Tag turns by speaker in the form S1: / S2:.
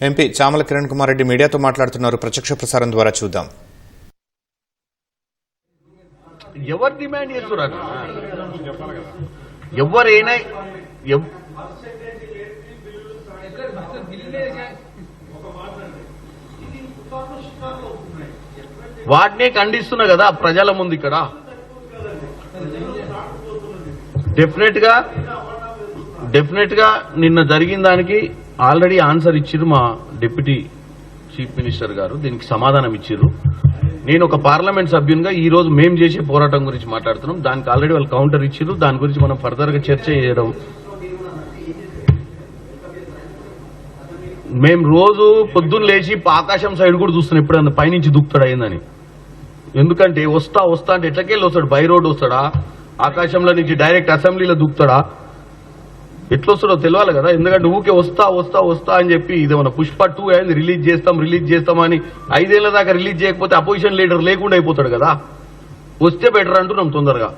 S1: MP Chamala Kiran Kumar Reddy మీడియాతో మాట్లాడుతున్నారు. ప్రత్యక్ష ప్రసారం ద్వారా చూద్దాం.
S2: ఎవరు డిమాండ్ చేస్తున్నారు? ఎవరైనా వాటినే ఖండిస్తున్నా కదా ప్రజల ముందు. ఇక్కడ డెఫినెట్ గా నిన్న జరిగిన దానికి ఆల్రెడీ ఆన్సర్ ఇచ్చిర్రు మా డిప్యూటీ చీఫ్ మినిస్టర్ గారు. దీనికి సమాధానం ఇచ్చిర్రు. నేను ఒక పార్లమెంట్ సభ్యునిగా ఈ రోజు మేం చేసే పోరాటం గురించి మాట్లాడుతున్నాం. దానికి ఆల్రెడీ వాళ్ళు కౌంటర్ ఇచ్చిర్రు. దాని గురించి మనం ఫర్దర్ గా చర్చ చేయడం. మేం రోజు పొద్దున్న లేచి ఆకాశం సైడ్ కూడా చూస్తున్నాం ఎప్పుడన్నా పైనుంచి దూకుతాడు అయిందని. ఎందుకంటే వస్తా అంటే ఎట్లకెళ్ళి వస్తాడు? బై రోడ్ వస్తాడా? ఆకాశంలో నుంచి డైరెక్ట్ అసెంబ్లీలో దూకుతాడా? ఎట్లొస్తాడో తెలియాలి కదా. ఎందుకంటే ఊకే వస్తా అని చెప్పి ఇదేమన్నా పుష్ప 2 అయింది, రిలీజ్ చేస్తామని 5 ఏళ్ల దాకా రిలీజ్ చేయకపోతే అపోజిషన్ లీడర్ లేకుండా అయిపోతాడు కదా. వస్తే బెటర్ అంటున్నాం తొందరగా.